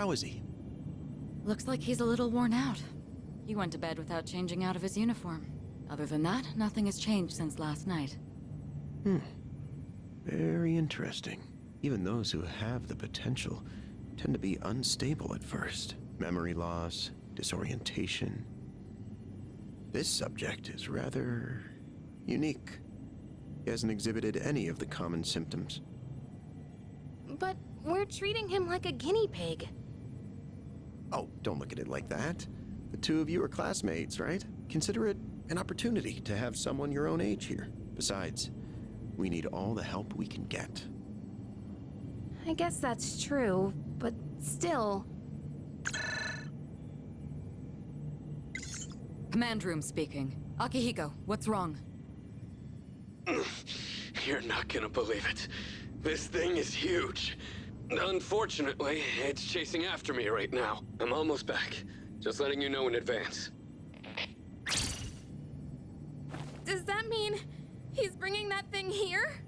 How is he? Looks like he's a little worn out. He went to bed without changing out of his uniform. Other than that, nothing has changed since last night. Very interesting. Even those who have the potential tend to be unstable at first. Memory loss, disorientation. This subject is rather unique. He hasn't exhibited any of the common symptoms. But we're treating him like a guinea pig. Oh, don't look at it like that. The two of you are classmates, right? Consider it an opportunity to have someone your own age here. Besides, we need all the help we can get. I guess that's true, but still... Command room speaking. Akihiko, what's wrong? You're not gonna believe it. This thing is huge. Unfortunately, it's chasing after me right now. I'm almost back. Just letting you know in advance. Does that mean he's bringing that thing here?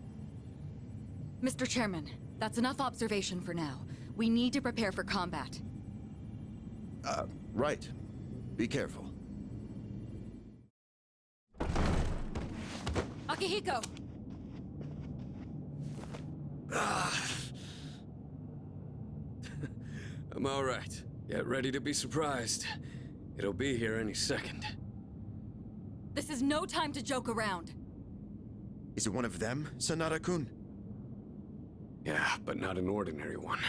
Mr. Chairman, that's enough observation for now. We need to prepare for combat. Right. Be careful. Akihiko! I'm all right. Get ready to be surprised. It'll be here any second. This is no time to joke around. Is it one of them, Sanada-kun? Yeah, but not an ordinary one.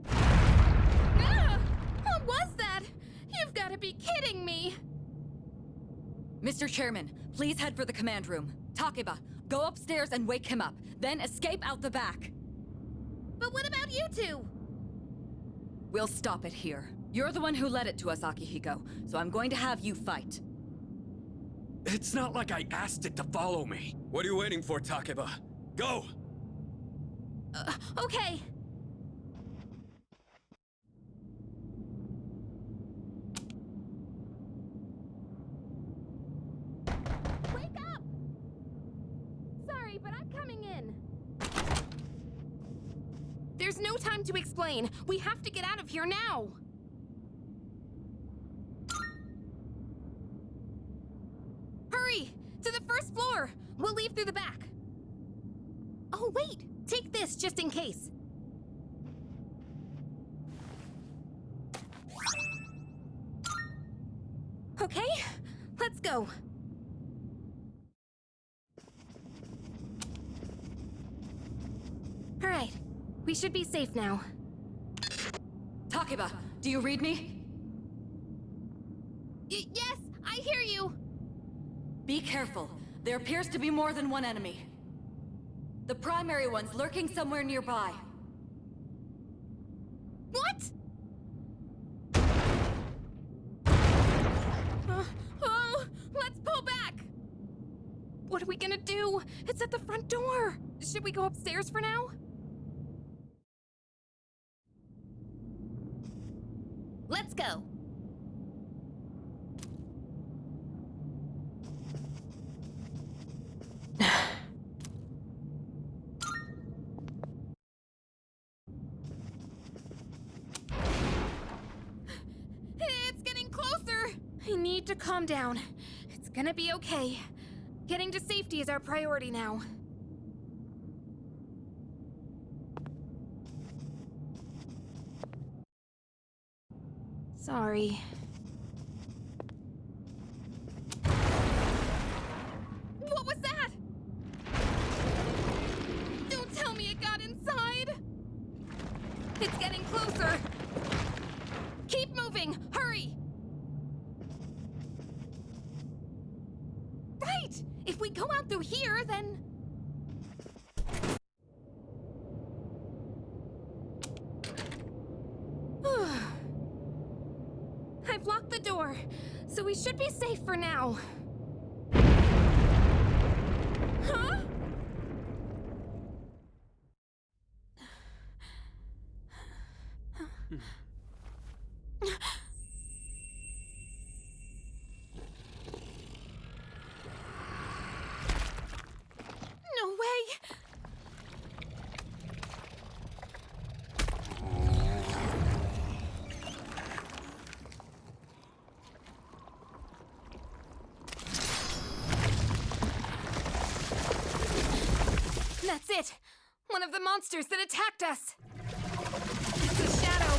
Ah! What was that? You've got to be kidding me! Mr. Chairman, please head for the command room. Takeba, go upstairs and wake him up, then escape out the back. But what about you two? We'll stop it here. You're the one who led it to us, Akihiko, so I'm going to have you fight. It's not like I asked it to follow me. What are you waiting for, Takeba? Go! Okay. Wake up! Sorry, but I'm coming in. There's no time to explain. We have to get out of here now. Hurry! To the first floor! We'll leave through the back. Oh, wait! Take this just in case. Okay, let's go. All right, we should be safe now. Takeba, do you read me? Yes, I hear you. Be careful. There appears to be more than one enemy. The primary one's lurking somewhere nearby. What? Let's pull back. What are we gonna do? It's at the front door. Should we go upstairs for now? Let's go. It's getting closer. I need to calm down. It's gonna be okay. Getting to safety is our priority now. Sorry. What was that? Don't tell me it got inside! It's getting closer! Keep moving! Hurry! Right! If we go out through here, then... I've locked the door, so we should be safe for now. Huh? No way! one of the monsters that attacked us. It's a shadow.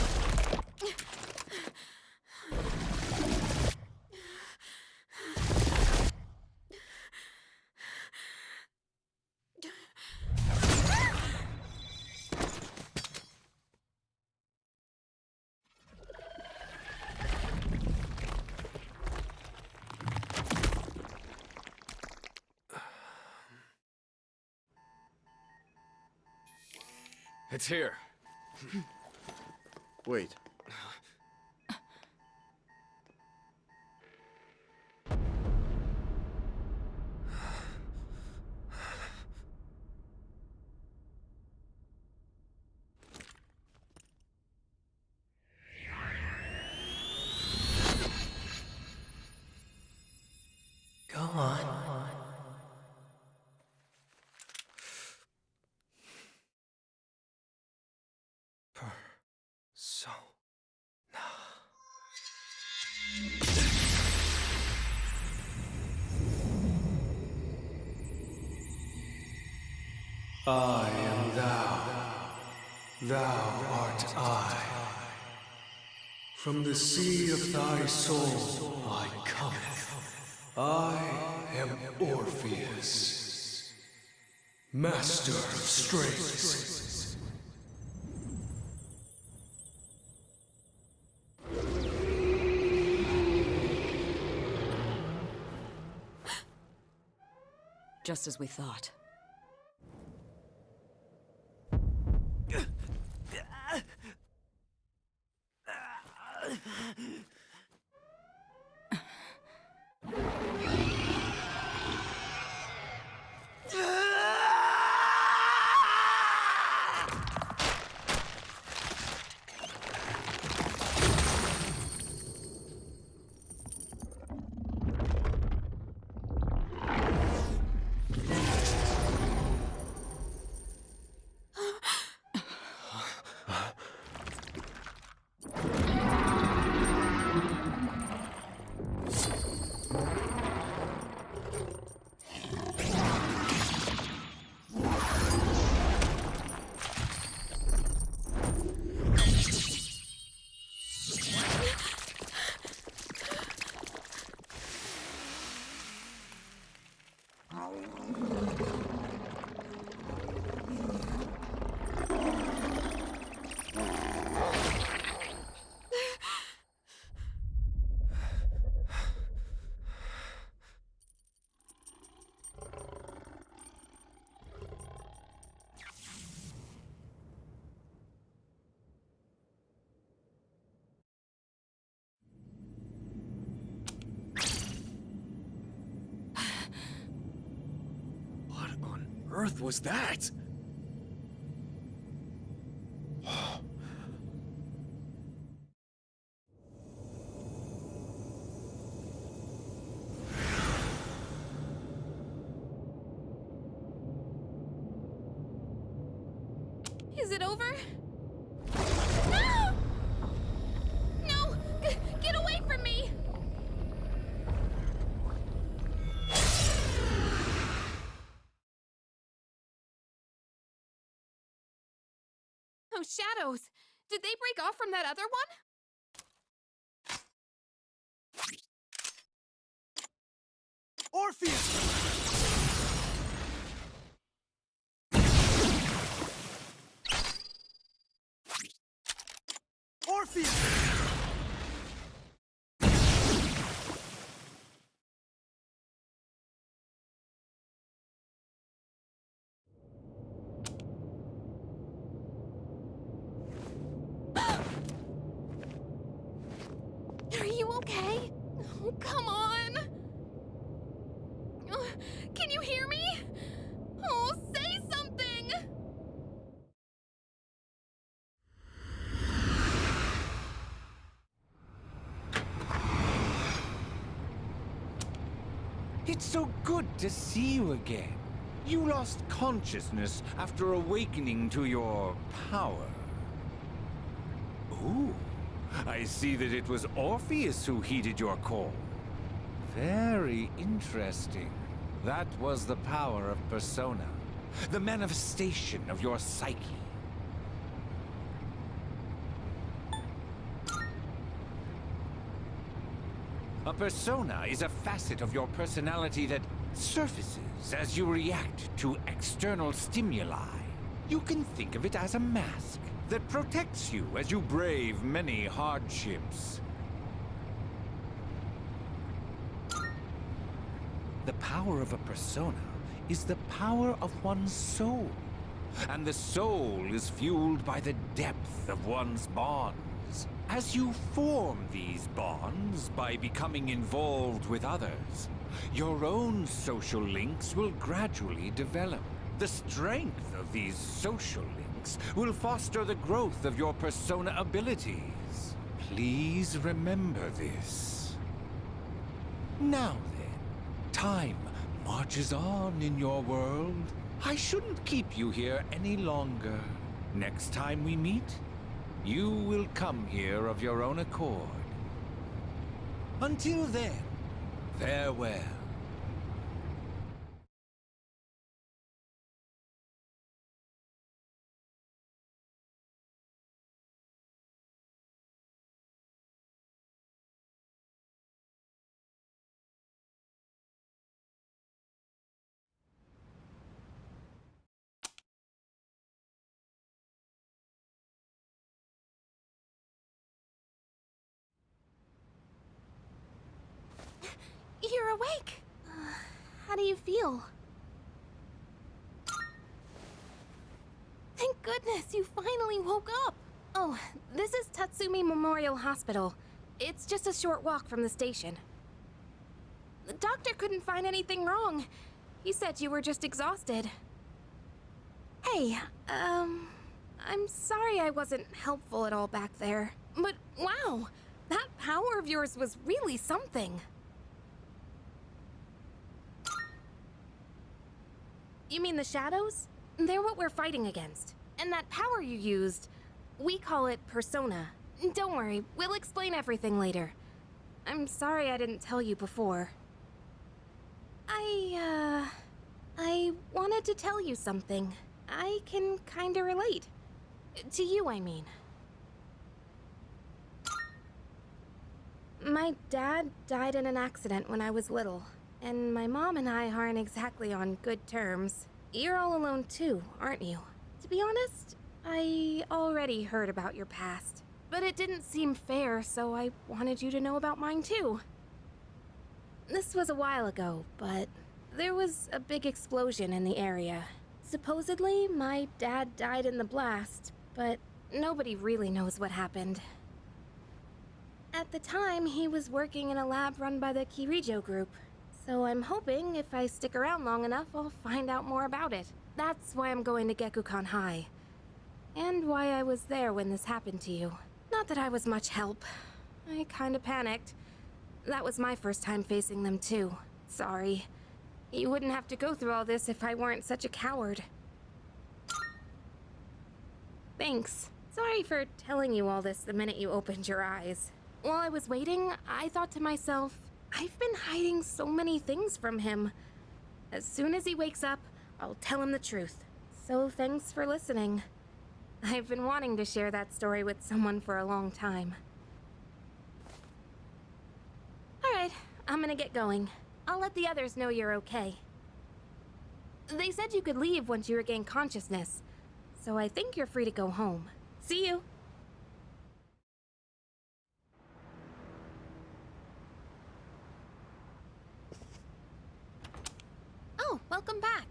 It's here. Wait. Go on. I am thou. Thou art I. From the sea of thy soul I cometh. I am Orpheus, master of strings. Just as we thought. Earth was that? Is it over? No! No! Get away from me! Those shadows! Did they break off from that other one? Orpheus! Orpheus! Are you okay? Oh, come on! Can you hear me? Oh, say something! It's so good to see you again. You lost consciousness after awakening to your power. Ooh, I see that it was Orpheus who heeded your call. Very interesting. That was the power of Persona. the manifestation of your psyche. A persona is a facet of your personality that surfaces as you react to external stimuli. You can think of it as a mask that protects you as you brave many hardships. The power of a persona is the power of one's soul. And the soul is fueled by the depth of one's bonds. As you form these bonds by becoming involved with others, your own social links will gradually develop. The strength of these social links will foster the growth of your persona abilities. Please remember this. Now then, time marches on in your world. I shouldn't keep you here any longer. Next time we meet, you will come here of your own accord. Until then, farewell. You're awake. How do you feel? Thank goodness you finally woke up. Oh, this is Tatsumi Memorial Hospital. It's just a short walk from the station. The doctor couldn't find anything wrong. He said you were just exhausted. Hey, I'm sorry I wasn't helpful at all back there. But wow, that power of yours was really something. You mean the shadows? They're what we're fighting against. And that power you used, we call it persona. Don't worry, we'll explain everything later. I'm sorry I didn't tell you before. I wanted to tell you something. I can kinda relate. To you, I mean. My dad died in an accident when I was little, and my mom and I aren't exactly on good terms. You're all alone too, aren't you? To be honest, I already heard about your past, but it didn't seem fair, so I wanted you to know about mine too. This was a while ago, but there was a big explosion in the area. Supposedly, my dad died in the blast, but nobody really knows what happened. At the time, he was working in a lab run by the Kirijo group, so I'm hoping if I stick around long enough, I'll find out more about it. That's why I'm going to Gekukan High, and why I was there when this happened to you. Not that I was much help. I kinda panicked. That was my first time facing them too. Sorry. You wouldn't have to go through all this if I weren't such a coward. Thanks. Sorry for telling you all this the minute you opened your eyes. While I was waiting, I thought to myself, I've been hiding so many things from him. As soon as he wakes up, I'll tell him the truth. So thanks for listening. I've been wanting to share that story with someone for a long time. Alright, I'm gonna get going. I'll let the others know you're okay. They said you could leave once you regain consciousness, so I think you're free to go home. See you! Oh, welcome back.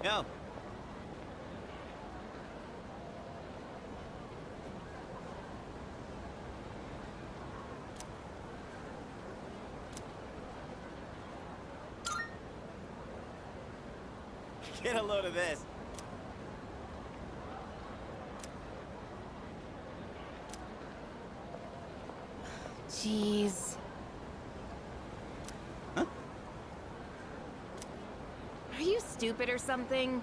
Yo. Get a load of this. Jeez. Huh? Are you stupid or something?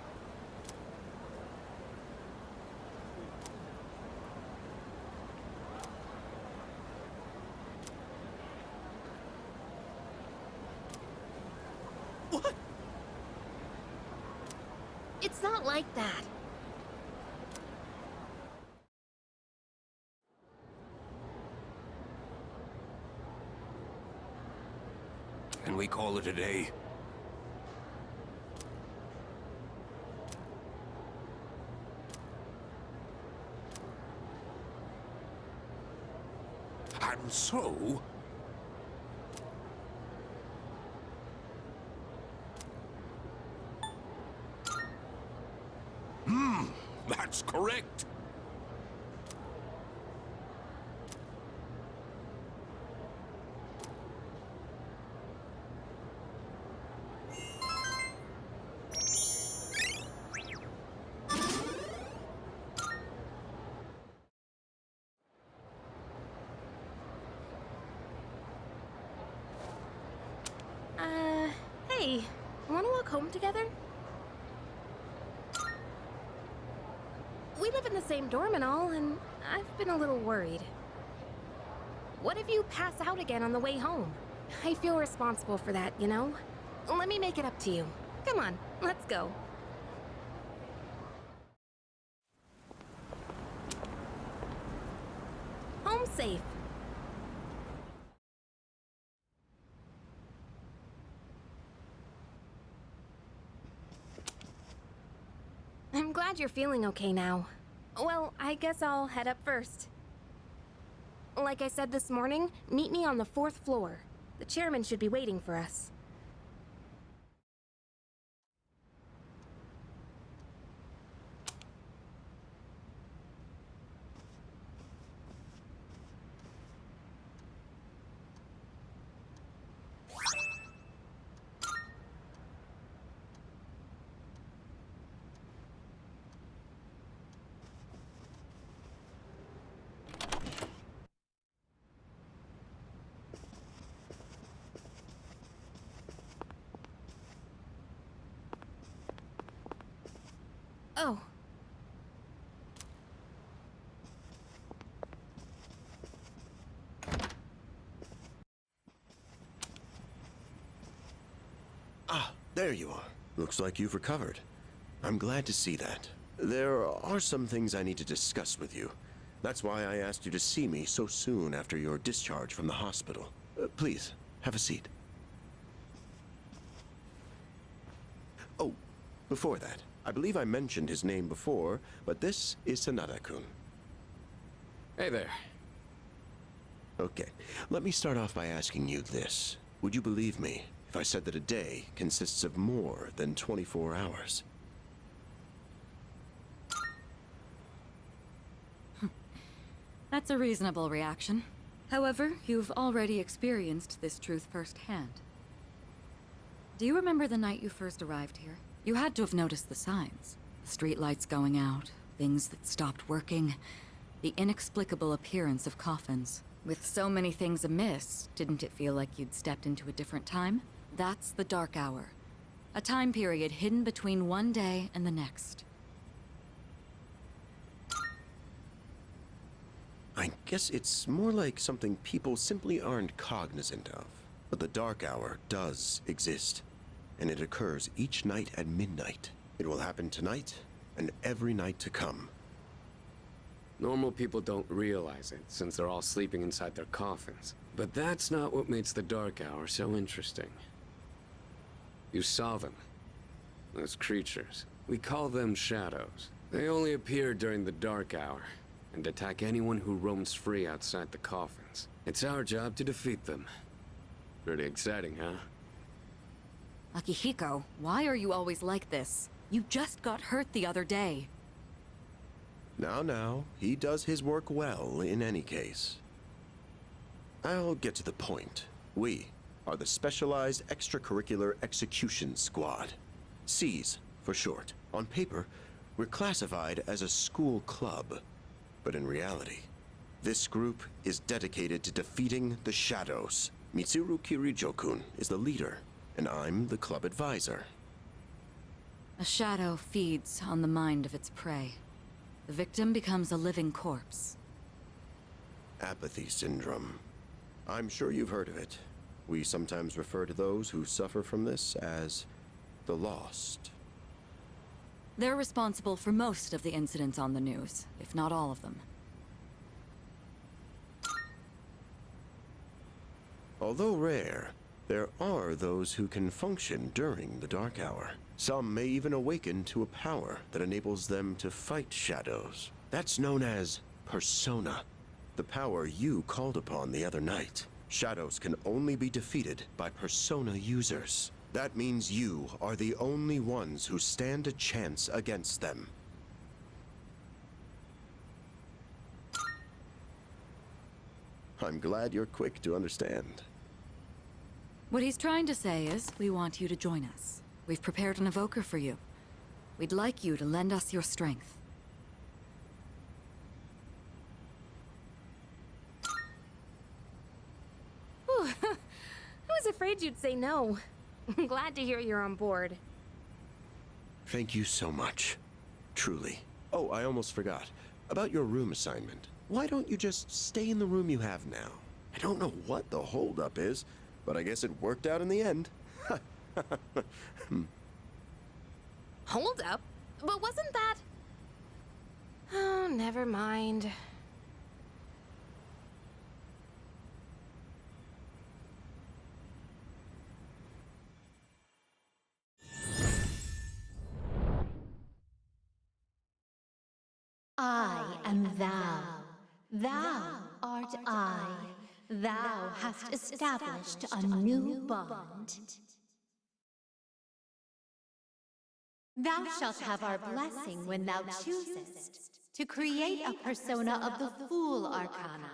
What? It's not like that. And we call it a day. And so... That's correct. Hey, wanna walk home together? We live in the same dorm and all, and I've been a little worried. What if you pass out again on the way home? I feel responsible for that, you know? Let me make it up to you. Come on, let's go. Home safe. I'm glad you're feeling okay now. Well, I guess I'll head up first. Like I said this morning, meet me on the 4th floor. The chairman should be waiting for us. Oh. Ah, there you are. Looks like you've recovered. I'm glad to see that. There are some things I need to discuss with you. That's why I asked you to see me so soon after your discharge from the hospital. Please, have a seat. Oh, before that, I believe I mentioned his name before, but this is Sanada-kun. Hey there. Okay, let me start off by asking you this. Would you believe me if I said that a day consists of more than 24 hours? That's a reasonable reaction. However, you've already experienced this truth firsthand. Do you remember the night you first arrived here? You had to have noticed the signs. The streetlights going out, things that stopped working, the inexplicable appearance of coffins. With so many things amiss, didn't it feel like you'd stepped into a different time? That's the Dark Hour. A time period hidden between one day and the next. I guess it's more like something people simply aren't cognizant of. But the Dark Hour does exist, and it occurs each night at midnight. It will happen tonight, and every night to come. Normal people don't realize it, since they're all sleeping inside their coffins. But that's not what makes the Dark Hour so interesting. You saw them. Those creatures. We call them shadows. They only appear during the Dark Hour, and attack anyone who roams free outside the coffins. It's our job to defeat them. Pretty exciting, huh? Akihiko, why are you always like this? You just got hurt the other day. Now, he does his work well in any case. I'll get to the point. We are the Specialized Extracurricular Execution Squad. SEAS, for short. On paper, we're classified as a school club. But in reality, this group is dedicated to defeating the Shadows. Mitsuru Kirijo-kun is the leader, and I'm the club advisor. A shadow feeds on the mind of its prey. The victim becomes a living corpse. Apathy syndrome. I'm sure you've heard of it. We sometimes refer to those who suffer from this as the Lost. They're responsible for most of the incidents on the news, if not all of them. Although rare, there are those who can function during the Dark Hour. Some may even awaken to a power that enables them to fight shadows. That's known as Persona, the power you called upon the other night. Shadows can only be defeated by Persona users. That means you are the only ones who stand a chance against them. I'm glad you're quick to understand. What he's trying to say is, we want you to join us. We've prepared an evoker for you. We'd like you to lend us your strength. Whew. I was afraid you'd say no. I'm glad to hear you're on board. Thank you so much. Truly. Oh, I almost forgot. About your room assignment. Why don't you just stay in the room you have now? I don't know what the holdup is, but I guess it worked out in the end. Hold up? But wasn't that... Oh, never mind. I am thou. Thou art I. Thou hast established a new bond. Thou shalt have our blessing when thou choosest to create a persona of the Fool Arcana.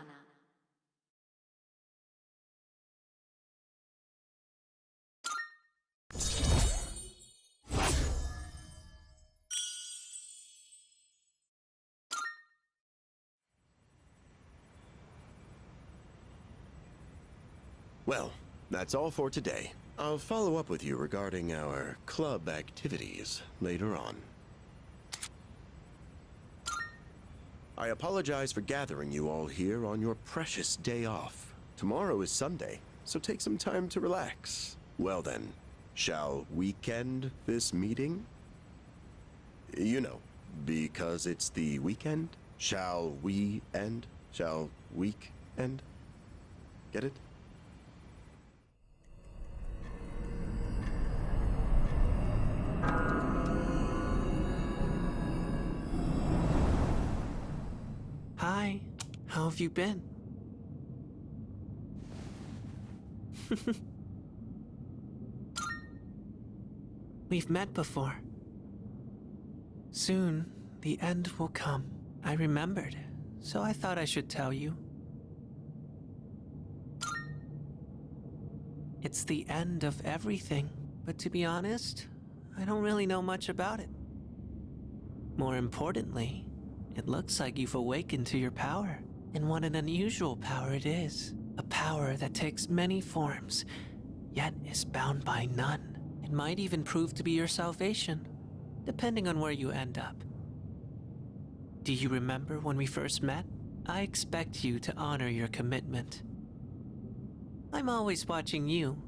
Well, that's all for today. I'll follow up with you regarding our club activities later on. I apologize for gathering you all here on your precious day off. Tomorrow is Sunday, so take some time to relax. Well then, shall weekend this meeting? You know, because it's the weekend. Shall we end? Shall week end? Get it? Hi, how have you been? We've met before. Soon, the end will come. I remembered, so I thought I should tell you. It's the end of everything, but to be honest, I don't really know much about it. More importantly, it looks like you've awakened to your power. And what an unusual power it is. A power that takes many forms, yet is bound by none. It might even prove to be your salvation, depending on where you end up. Do you remember when we first met? I expect you to honor your commitment. I'm always watching you,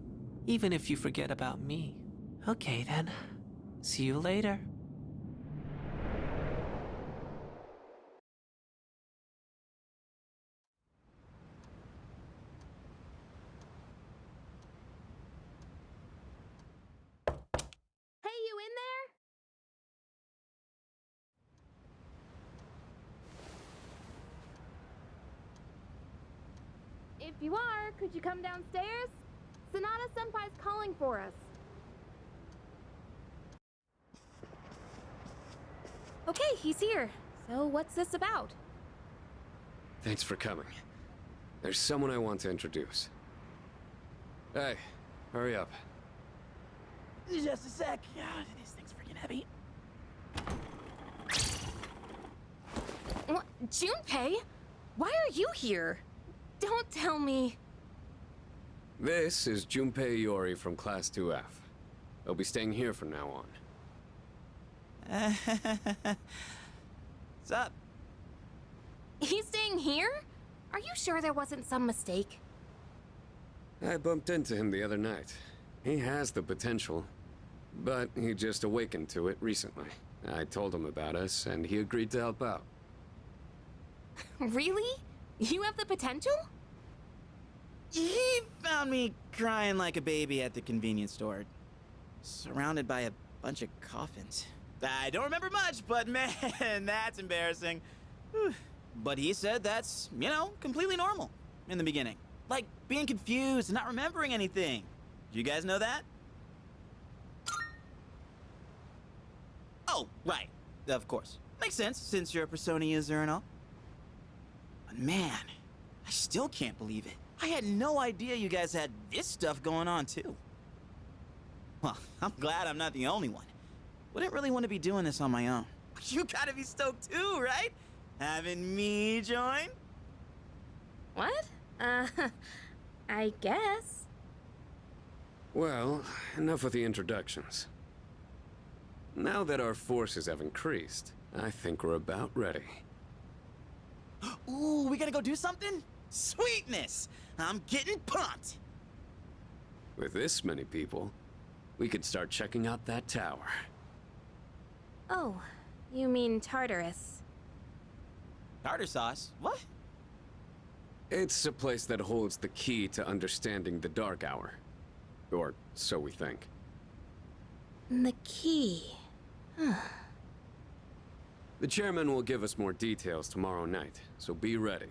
even if you forget about me. Okay then, see you later. Hey, you in there? If you are, could you come downstairs? Sonata Senpai's calling for us. Okay, he's here. So what's this about? Thanks for coming. There's someone I want to introduce. Hey, hurry up. Just a sec. God, this thing's freaking heavy. What? Junpei? Why are you here? Don't tell me. This is Junpei Iori from Class 2F. They'll be staying here from now on. What's up? He's staying here? Are you sure there wasn't some mistake? I bumped into him the other night. He has the potential, but he just awakened to it recently. I told him about us, and he agreed to help out. Really? You have the potential? He found me crying like a baby at the convenience store, surrounded by a bunch of coffins. I don't remember much, but man, that's embarrassing. Whew. But he said that's, completely normal in the beginning. Like being confused and not remembering anything. Do you guys know that? Oh, right. Of course. Makes sense, since you're a Persona user and all. But man, I still can't believe it. I had no idea you guys had this stuff going on, too. Well, I'm glad I'm not the only one. Wouldn't really want to be doing this on my own. You gotta be stoked too, right? Having me join? What? I guess. Well, enough with the introductions. Now that our forces have increased, I think we're about ready. Ooh, we gotta go do something? Sweetness! I'm getting pumped! With this many people, we could start checking out that tower. Oh, you mean Tartarus. Tartar sauce? What? It's a place that holds the key to understanding the Dark Hour. Or so we think. The key. The chairman will give us more details tomorrow night, so be ready.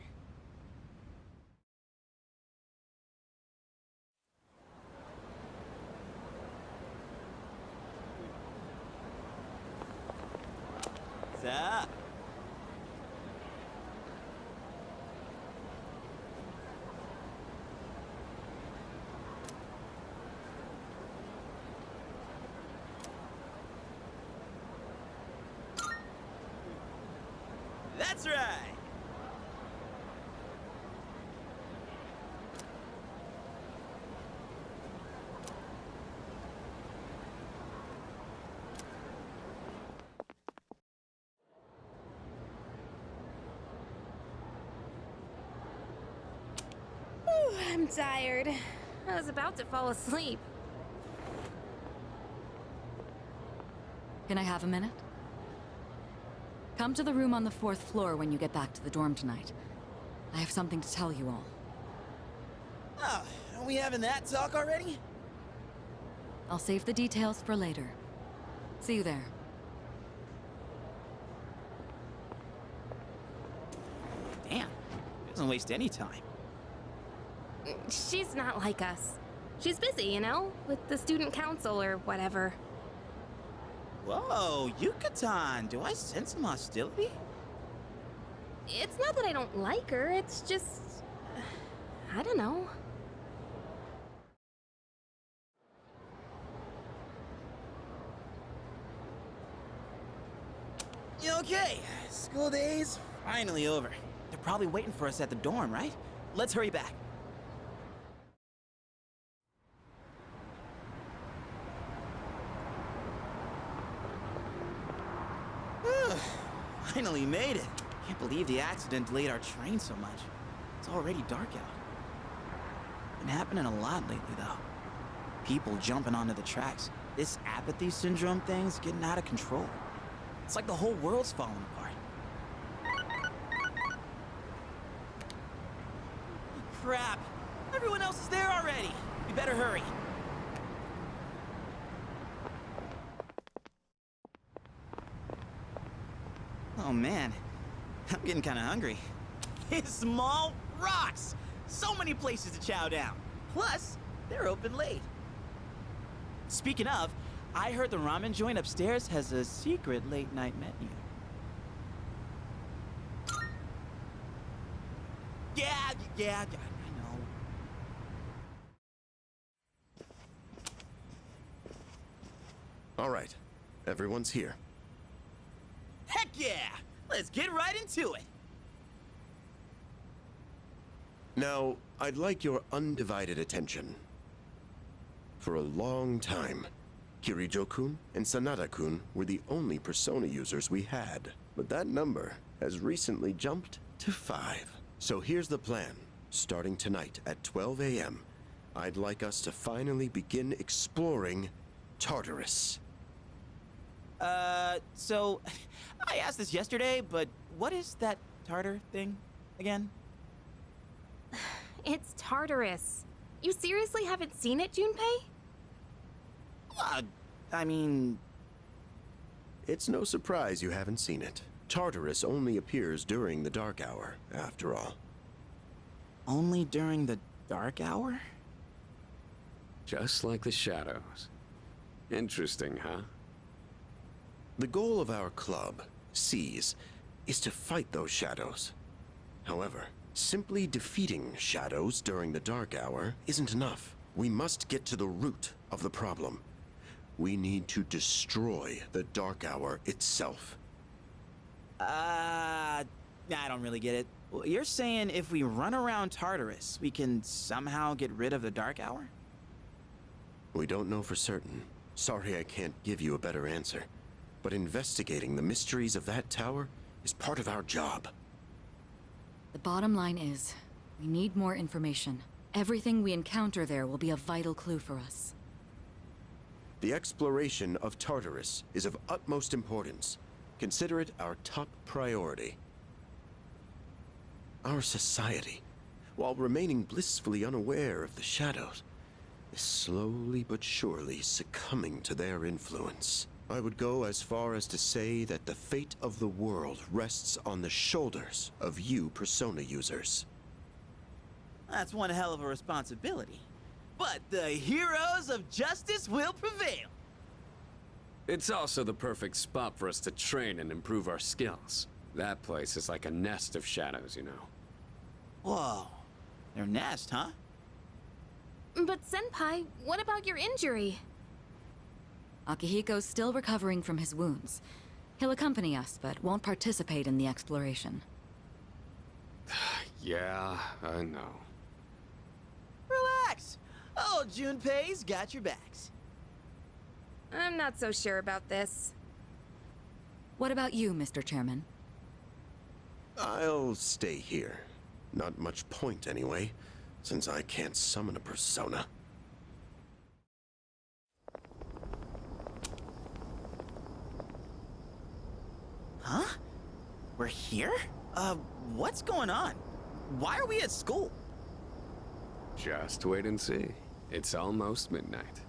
What's up? That's right! I'm tired. I was about to fall asleep. Can I have a minute? Come to the room on the 4th floor when you get back to the dorm tonight. I have something to tell you all. Oh, are we having that talk already? I'll save the details for later. See you there. Damn, doesn't waste any time. She's not like us. She's busy, with the student council or whatever. Whoa, Yucatan, do I sense some hostility? It's not that I don't like her, it's just... I don't know. Okay, school day's finally over. They're probably waiting for us at the dorm, right? Let's hurry back. Finally made it. Can't believe the accident delayed our train so much. It's already dark out. Been happening a lot lately, though. People jumping onto the tracks. This apathy syndrome thing's getting out of control. It's like the whole world's falling apart. Crap! Everyone else is there already! We better hurry. Oh man, I'm getting kinda hungry. These small rocks! So many places to chow down. Plus, they're open late. Speaking of, I heard the ramen joint upstairs has a secret late-night menu. Yeah, I know. All right, everyone's here. Heck yeah! Let's get right into it. Now, I'd like your undivided attention. For a long time, Kirijo-kun and Sanada-kun were the only Persona users we had. But that number has recently jumped to 5. So here's the plan. Starting tonight at 12 a.m., I'd like us to finally begin exploring Tartarus. So, I asked this yesterday, but what is that tartar thing again? It's Tartarus. You seriously haven't seen it, Junpei? I mean... It's no surprise you haven't seen it. Tartarus only appears during the dark hour, after all. Only during the dark hour? Just like the shadows. Interesting, huh? The goal of our club, Seize, is to fight those shadows. However, simply defeating shadows during the dark hour isn't enough. We must get to the root of the problem. We need to destroy the dark hour itself. I don't really get it. You're saying if we run around Tartarus, we can somehow get rid of the dark hour? We don't know for certain. Sorry I can't give you a better answer. But investigating the mysteries of that tower is part of our job. The bottom line is, we need more information. Everything we encounter there will be a vital clue for us. The exploration of Tartarus is of utmost importance. Consider it our top priority. Our society, while remaining blissfully unaware of the shadows, is slowly but surely succumbing to their influence. I would go as far as to say that the fate of the world rests on the shoulders of you Persona users. That's one hell of a responsibility. But the heroes of justice will prevail. It's also the perfect spot for us to train and improve our skills. That place is like a nest of shadows, you know. Whoa. Their nest, huh? But Senpai, what about your injury? Akihiko's still recovering from his wounds. He'll accompany us, but won't participate in the exploration. Yeah, I know. Relax. Oh, Junpei's got your backs. I'm not so sure about this. What about you, Mr. Chairman? I'll stay here. Not much point anyway, since I can't summon a persona. Huh? We're here? What's going on? Why are we at school? Just wait and see. It's almost midnight.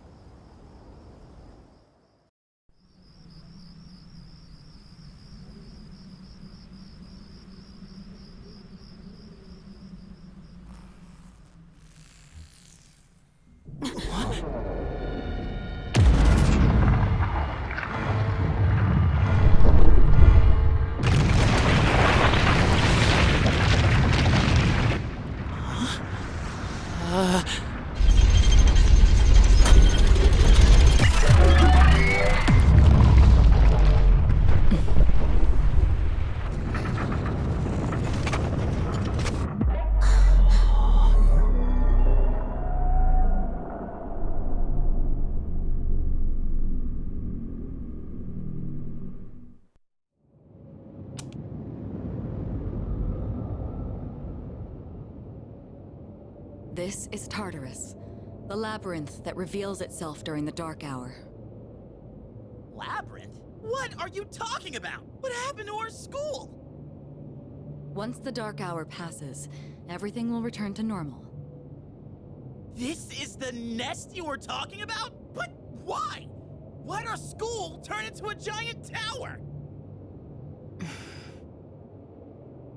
This is Tartarus, the labyrinth that reveals itself during the dark hour. Labyrinth? What are you talking about? What happened to our school? Once the dark hour passes, everything will return to normal. This is the nest you were talking about? But why? Why'd our school turn into a giant tower?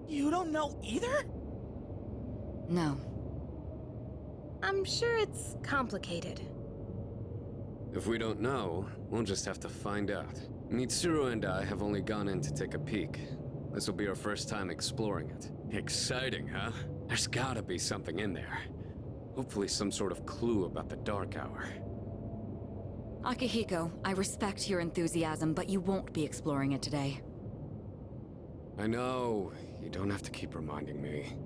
You don't know either? No. I'm sure it's complicated. If we don't know, we'll just have to find out. Mitsuru and I have only gone in to take a peek. This will be our first time exploring it. Exciting, huh? There's gotta be something in there. Hopefully some sort of clue about the Dark Hour. Akihiko, I respect your enthusiasm, but you won't be exploring it today. I know. You don't have to keep reminding me.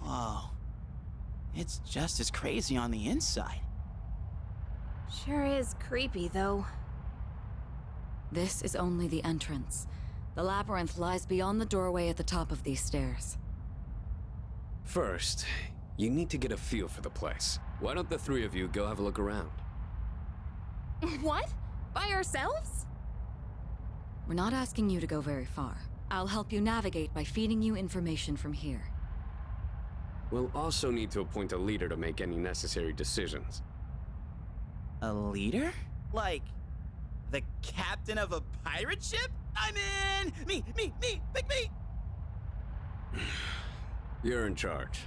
Whoa. It's just as crazy on the inside. Sure is creepy, though. This is only the entrance. The labyrinth lies beyond the doorway at the top of these stairs. First, you need to get a feel for the place. Why don't the three of you go have a look around? What? By ourselves? We're not asking you to go very far. I'll help you navigate by feeding you information from here. We'll also need to appoint a leader to make any necessary decisions. A leader? Like, the captain of a pirate ship? I'm in! Me! Pick me! You're in charge.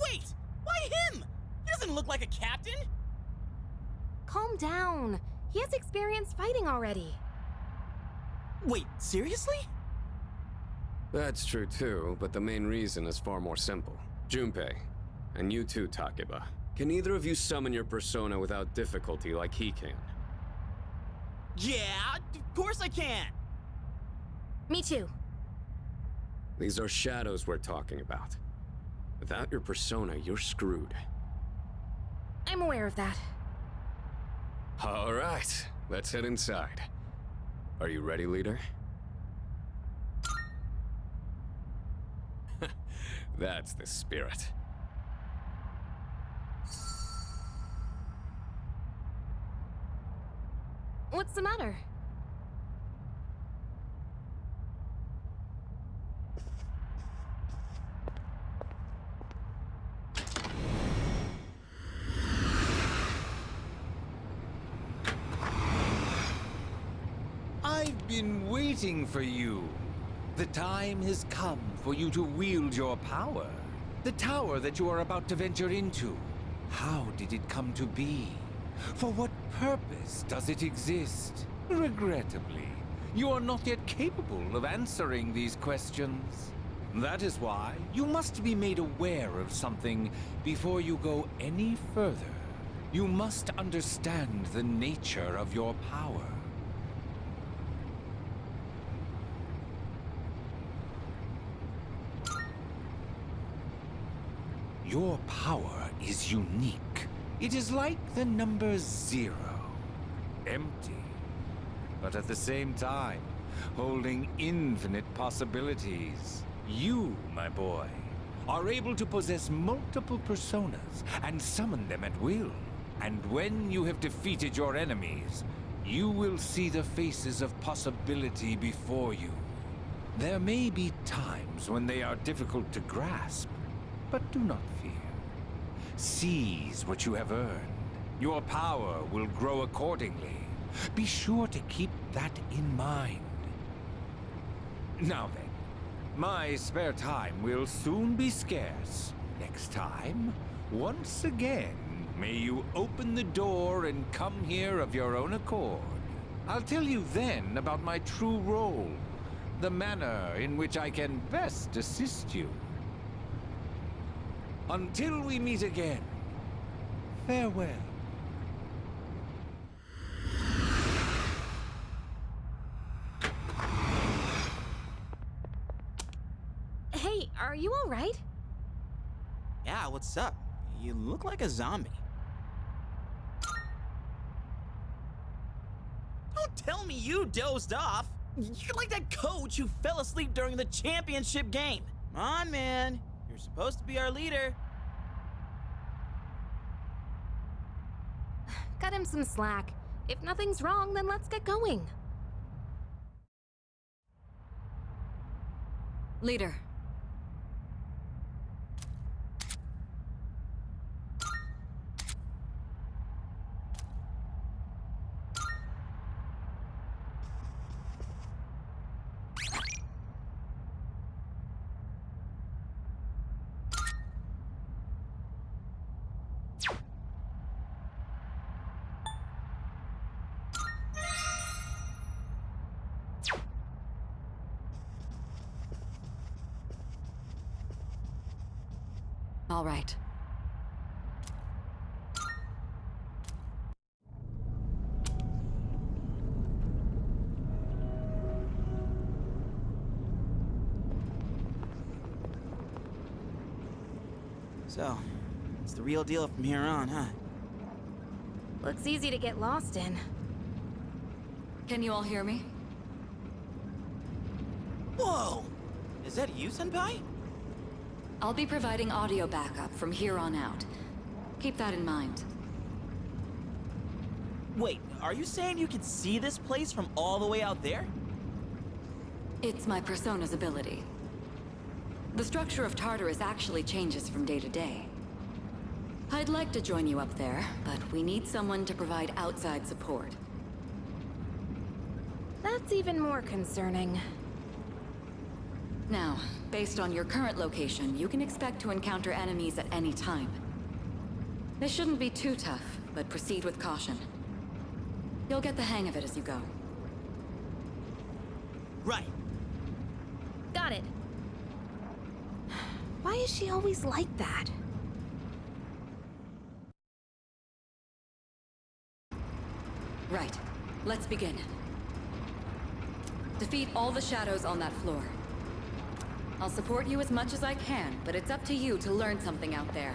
Wait! Why him? He doesn't look like a captain! Calm down. He has experience fighting already. Wait, seriously? That's true too, but the main reason is far more simple. Junpei, and you too, Takeba. Can either of you summon your persona without difficulty like he can? Yeah, of course I can! Me too. These are shadows we're talking about. Without your persona, you're screwed. I'm aware of that. All right, let's head inside. Are you ready, leader? That's the spirit. What's the matter? I've been waiting for you. The time has come for you to wield your power. The tower that you are about to venture into. How did it come to be? For what purpose does it exist? Regrettably, you are not yet capable of answering these questions. That is why you must be made aware of something before you go any further. You must understand the nature of your power. Your power is unique. It is like the number 0. Empty. But at the same time, holding infinite possibilities. You, my boy, are able to possess multiple personas and summon them at will. And when you have defeated your enemies, you will see the faces of possibility before you. There may be times when they are difficult to grasp, but do not fear. Seize what you have earned. Your power will grow accordingly. Be sure to keep that in mind. Now then, my spare time will soon be scarce. Next time, once again, may you open the door and come here of your own accord. I'll tell you then about my true role, the manner in which I can best assist you. Until we meet again, farewell. Hey, are you all right? Yeah, what's up? You look like a zombie. Don't tell me you dozed off! You're like that coach who fell asleep during the championship game. Come on, man. You're supposed to be our leader. Cut him some slack. If nothing's wrong, then let's get going. Leader. All right. So, it's the real deal from here on, huh? Looks easy to get lost in. Can you all hear me? Whoa! Is that you, Senpai? I'll be providing audio backup from here on out. Keep that in mind. Wait, are you saying you can see this place from all the way out there? It's my persona's ability. The structure of Tartarus actually changes from day to day. I'd like to join you up there, but we need someone to provide outside support. That's even more concerning. Now, based on your current location, you can expect to encounter enemies at any time. This shouldn't be too tough, but proceed with caution. You'll get the hang of it as you go. Right. Got it. Why is she always like that? Right. Let's begin. Defeat all the shadows on that floor. I'll support you as much as I can, but it's up to you to learn something out there.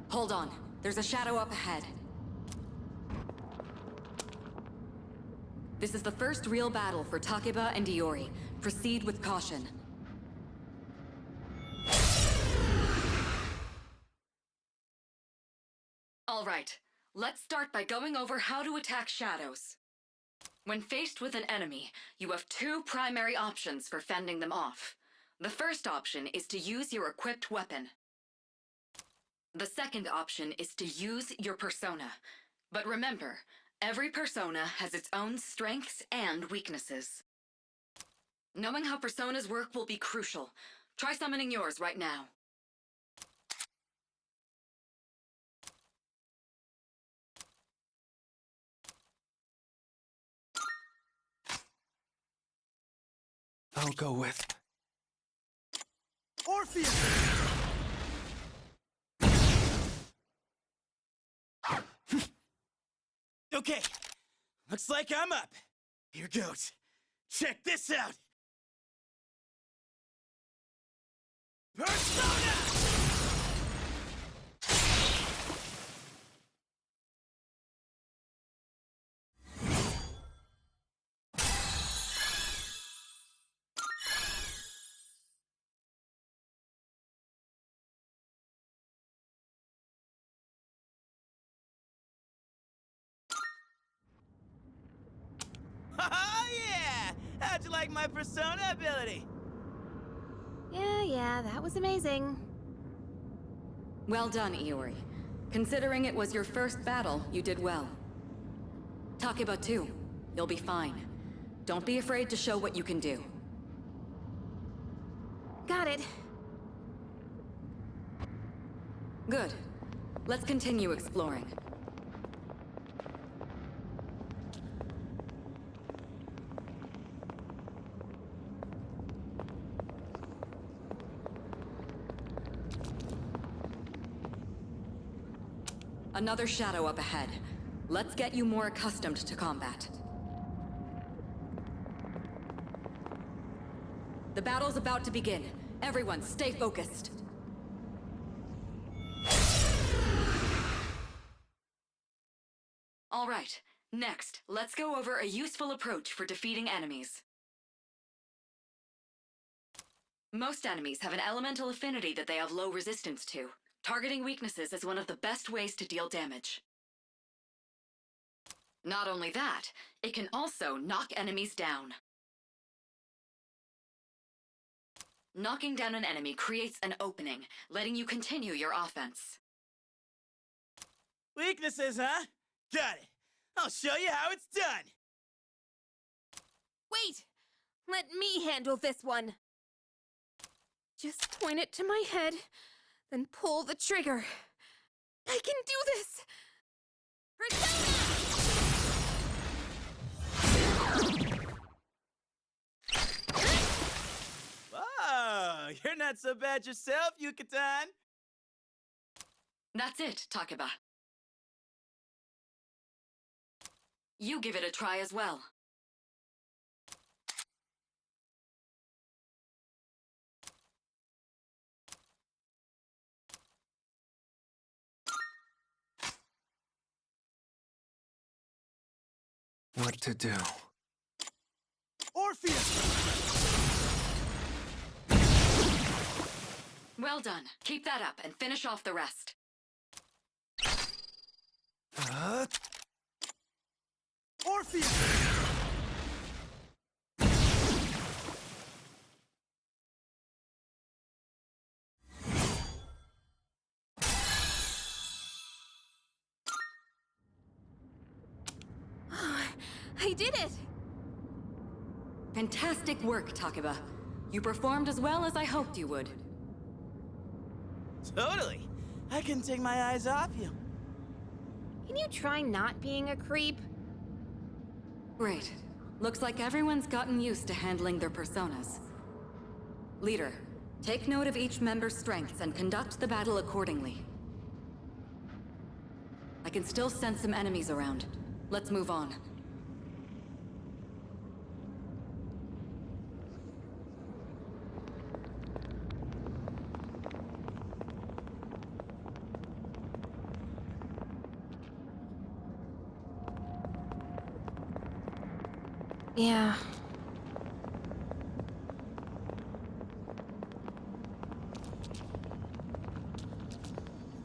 Hold on. There's a shadow up ahead. This is the first real battle for Takeba and Iori. Proceed with caution. All right. Let's start by going over how to attack shadows. When faced with an enemy, you have two primary options for fending them off. The first option is to use your equipped weapon. The second option is to use your persona. But remember, every persona has its own strengths and weaknesses. Knowing how personas work will be crucial. Try summoning yours right now. I'll go with Orpheus! Okay, looks like I'm up. Here goes. Check this out. Persona! Oh yeah! How'd you like my persona ability? Yeah, that was amazing. Well done, Iori. Considering it was your first battle, you did well. Takeba too. You'll be fine. Don't be afraid to show what you can do. Got it. Good. Let's continue exploring. Another shadow up ahead. Let's get you more accustomed to combat. The battle's about to begin. Everyone, stay focused. All right, next, let's go over a useful approach for defeating enemies. Most enemies have an elemental affinity that they have low resistance to. Targeting weaknesses is one of the best ways to deal damage. Not only that, it can also knock enemies down. Knocking down an enemy creates an opening, letting you continue your offense. Weaknesses, huh? Got it. I'll show you how it's done. Wait! Let me handle this one. Just point it to my head, then pull the trigger. I can do this! Persona! not so bad yourself, Yucatan. That's it, Takeba. You give it a try as well. What to do? Orpheus! Well done. Keep that up and finish off the rest. Orpheus! I did it! Fantastic work, Takeba. You performed as well as I hoped you would. Totally. I couldn't take my eyes off you. Can you try not being a creep? Great. Looks like everyone's gotten used to handling their personas. Leader, take note of each member's strengths and conduct the battle accordingly. I can still sense some enemies around. Let's move on. Yeah.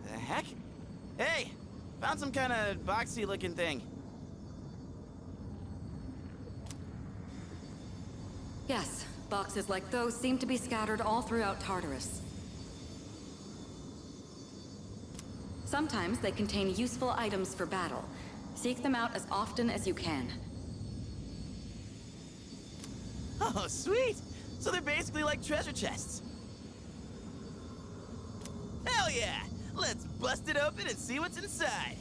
The heck? Hey! Found some kind of boxy looking thing. Yes, boxes like those seem to be scattered all throughout Tartarus. Sometimes they contain useful items for battle. Seek them out as often as you can. Oh, sweet! So they're basically like treasure chests. Hell yeah! Let's bust it open and see what's inside.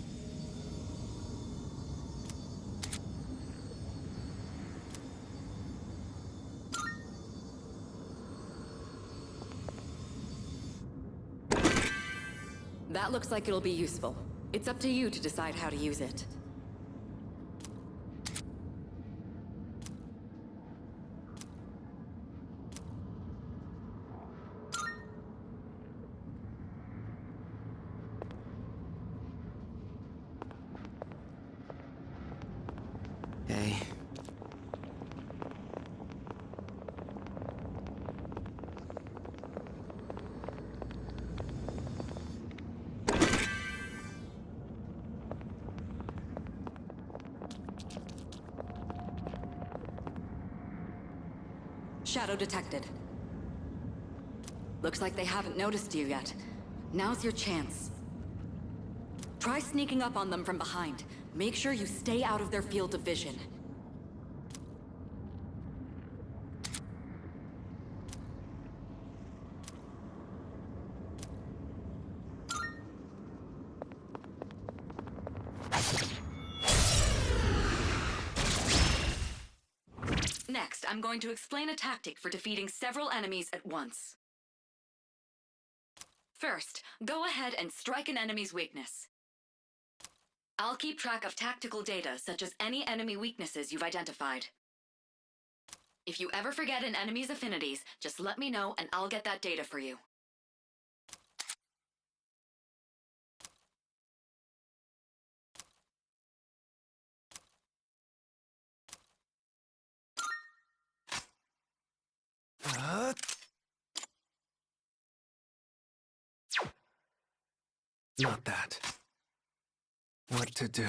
That looks like it'll be useful. It's up to you to decide how to use it. Hey. Shadow detected. Looks like they haven't noticed you yet. Now's your chance. Try sneaking up on them from behind. Make sure you stay out of their field of vision. Next, I'm going to explain a tactic for defeating several enemies at once. First, go ahead and strike an enemy's weakness. I'll keep track of tactical data, such as any enemy weaknesses you've identified. If you ever forget an enemy's affinities, just let me know and I'll get that data for you. Not that. What to do?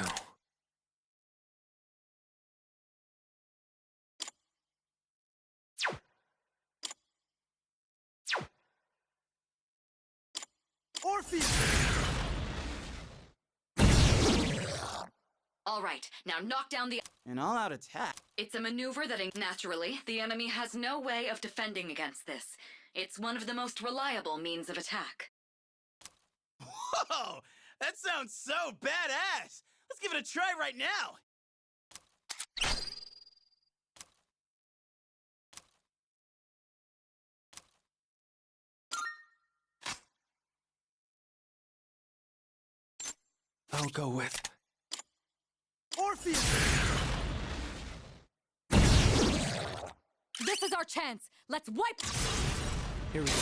Orpheus! All right, now knock down the... An all-out attack. It's a maneuver that, naturally, the enemy has no way of defending against this. It's one of the most reliable means of attack. Whoa! That sounds so badass! Let's give it a try right now! I'll go with. Orpheus! This is our chance! Let's wipe... Here we go.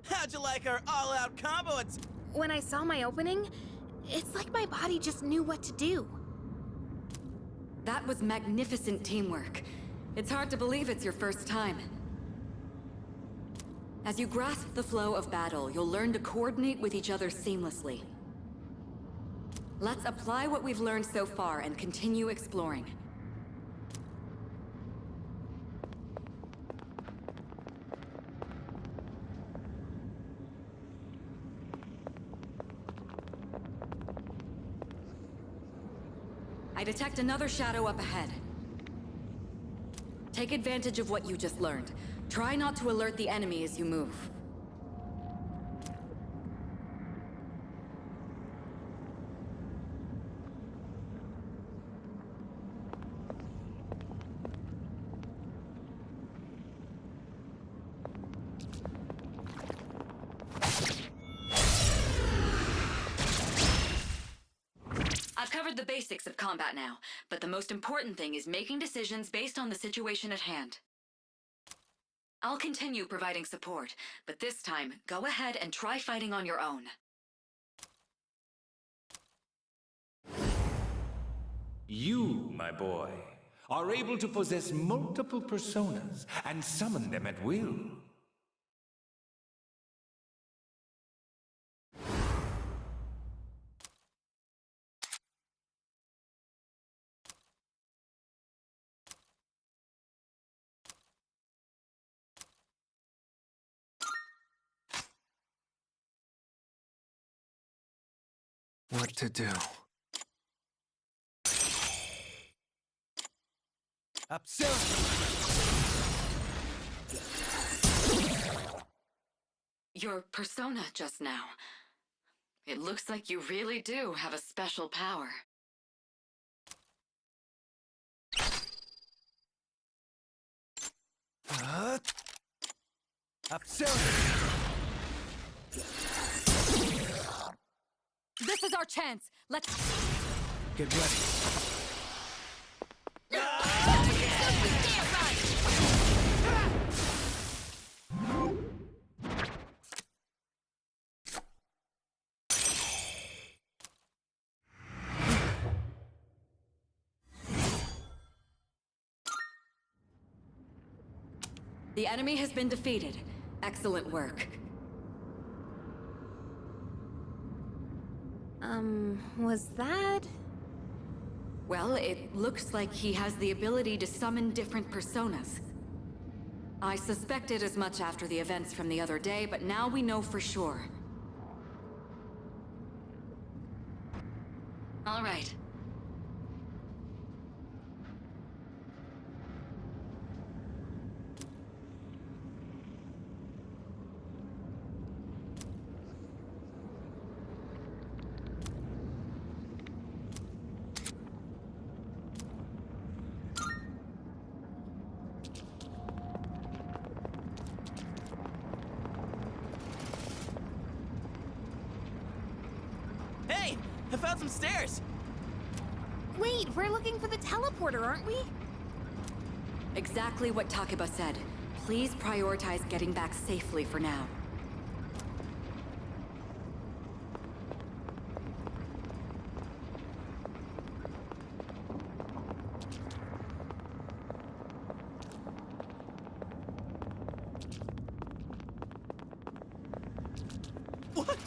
How'd you like our all-out combo? When I saw my opening, it's like my body just knew what to do. That was magnificent teamwork. It's hard to believe it's your first time. As you grasp the flow of battle, you'll learn to coordinate with each other seamlessly. Let's apply what we've learned so far and continue exploring. I detect another shadow up ahead. Take advantage of what you just learned. Try not to alert the enemy as you move. I've covered the basics of combat now, but the most important thing is making decisions based on the situation at hand. I'll continue providing support, but this time, go ahead and try fighting on your own. You, my boy, are able to possess multiple personas and summon them at will. What to do? Up soon! Your persona just now. It looks like you really do have a special power. Up soon! This is our chance! Let's... Get ready. The enemy has been defeated. Excellent work. Was that? Well, it looks like he has the ability to summon different personas. I suspected as much after the events from the other day, but now we know for sure. All right. Hey! I found some stairs! Wait, we're looking for the teleporter, aren't we? Exactly what Takeba said. Please prioritize getting back safely for now. What?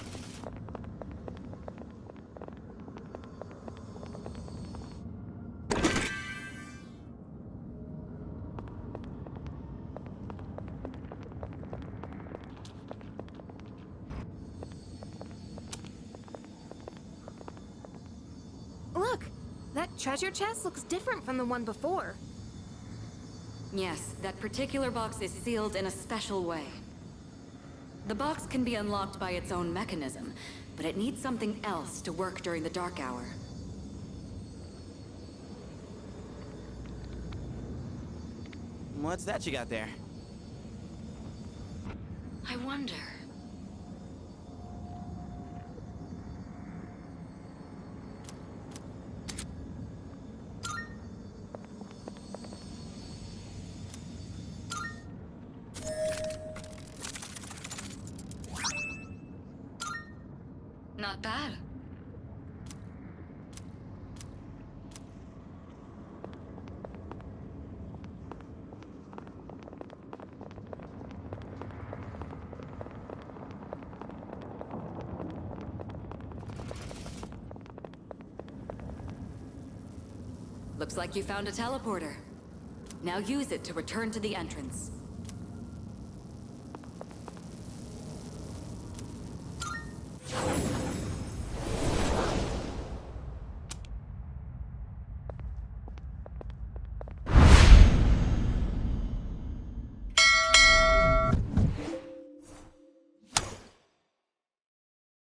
treasure chest looks different from the one before. Yes, that particular box is sealed in a special way. The box can be unlocked by its own mechanism, but it needs something else to work during the dark hour. What's that you got there? I wonder... Not bad. Looks like you found a teleporter. Now use it to return to the entrance.